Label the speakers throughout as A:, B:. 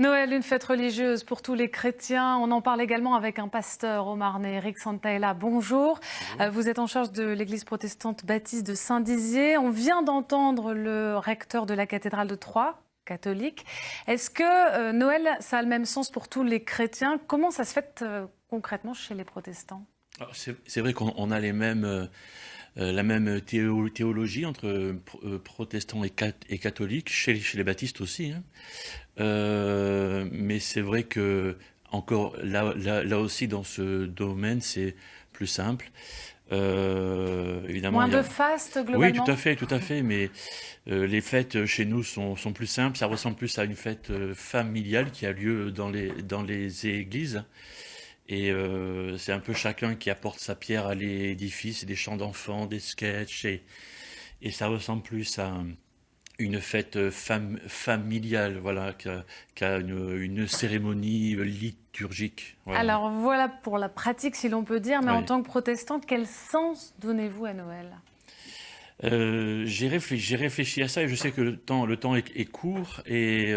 A: Noël, une fête religieuse pour tous les chrétiens. On en parle également avec un pasteur au Marnais, Eric Santaella. Bonjour. Vous êtes en charge de l'église protestante baptiste de Saint-Dizier. On vient d'entendre le recteur de la cathédrale de Troyes, catholique. Est-ce que Noël, ça a le même sens pour tous les chrétiens? Comment ça se fait concrètement chez les protestants?
B: C'est vrai qu'on a la même théologie entre protestants et catholiques, chez les baptistes aussi, hein. Mais c'est vrai que encore là aussi dans ce domaine c'est plus simple. Évidemment,
A: Moins de faste globalement?
B: Oui, tout à fait. Mais les fêtes chez nous sont plus simples. Ça ressemble plus à une fête familiale qui a lieu dans les églises. Et c'est un peu chacun qui apporte sa pierre à l'édifice, des chants d'enfants, des sketchs, et ça ressemble plus à une fête familiale, voilà, qu'à une cérémonie liturgique. Voilà.
A: Alors voilà pour la pratique, si l'on peut dire, mais
B: Oui.
A: en tant que protestant, quel sens donnez-vous à Noël?
B: J'ai réfléchi à ça et je sais que le temps est court et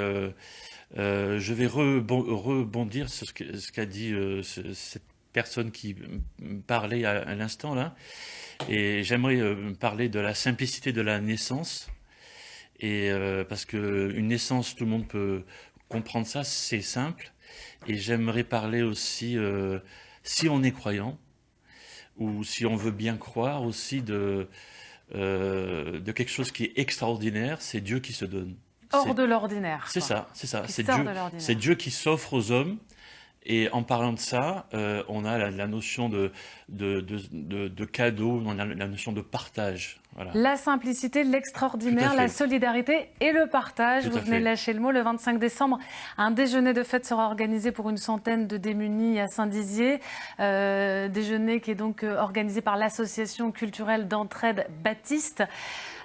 B: je vais rebondir sur ce qu'a dit cette personne qui parlait à l'instant là, et j'aimerais parler de la simplicité de la naissance, et parce que une naissance, tout le monde peut comprendre ça, c'est simple, et j'aimerais parler aussi, si on est croyant ou si on veut bien croire aussi, de quelque chose qui est extraordinaire, c'est Dieu qui se donne.
A: Hors de l'ordinaire.
B: C'est ça. C'est Dieu qui s'offre aux hommes. Et en parlant de ça, on a la notion de cadeau, on a la notion de partage. Voilà.
A: La simplicité, l'extraordinaire, la solidarité et le partage. Vous venez de lâcher le mot. Le 25 décembre, un déjeuner de fête sera organisé pour une centaine de démunis à Saint-Dizier. Déjeuner qui est donc organisé par l'association culturelle d'entraide baptiste.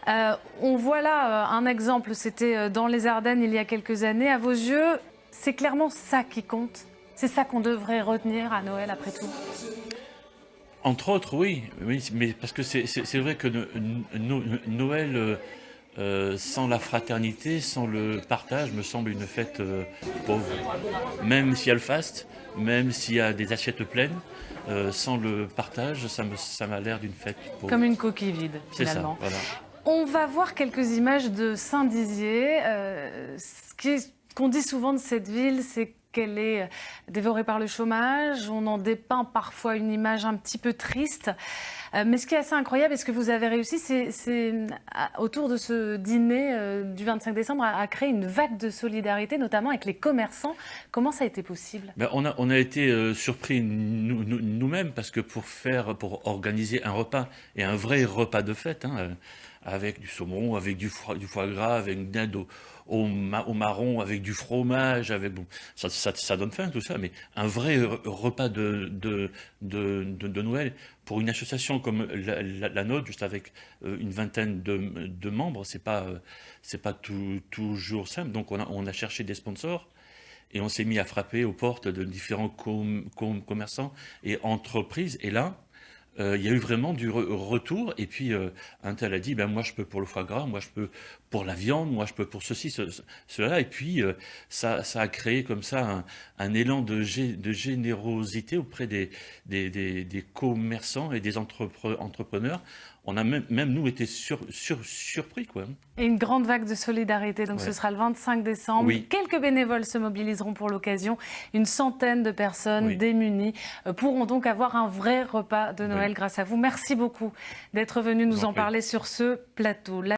A: On voit là un exemple, c'était dans les Ardennes il y a quelques années. À vos yeux, c'est clairement ça qui compte? C'est ça qu'on devrait retenir à Noël après tout?
B: Entre autres, oui, mais parce que c'est vrai que Noël, sans la fraternité, sans le partage, me semble une fête pauvre. Même s'il y a le faste, même s'il y a des assiettes pleines, sans le partage, ça m'a l'air d'une fête pauvre.
A: Comme une coquille vide, finalement.
B: C'est ça, voilà.
A: On va voir quelques images de Saint-Dizier. Ce qu'on dit souvent de cette ville, c'est qu'elle est dévorée par le chômage. On en dépeint parfois une image un petit peu triste. Mais ce qui est assez incroyable et ce que vous avez réussi, c'est autour de ce dîner du 25 décembre, à créer une vague de solidarité, notamment avec les commerçants. Comment ça a été possible?
B: On a été surpris nous-mêmes, parce que pour organiser un repas, et un vrai repas de fête, hein, avec du saumon, avec du foie gras, avec une dinde au marron, avec du fromage, ça donne faim tout ça, mais un vrai repas de Noël pour une association comme la nôtre, juste avec une vingtaine de membres, c'est pas toujours simple. Donc on a cherché des sponsors. Et on s'est mis à frapper aux portes de différents commerçants et entreprises. Et là, il y a eu vraiment du retour. Et puis, un tel a dit, moi je peux pour le foie gras, moi je peux pour la viande, moi je peux pour ceci, cela. Et puis, ça a créé comme ça un élan de générosité auprès des commerçants et des entrepreneurs. On a même nous été surpris, quoi.
A: Et une grande vague de solidarité, donc ce sera le 25 décembre.
B: Oui.
A: Quelques bénévoles se mobiliseront pour l'occasion. Une centaine de personnes démunies pourront donc avoir un vrai repas de Noël grâce à vous. Merci beaucoup d'être venu nous en parler sur ce plateau.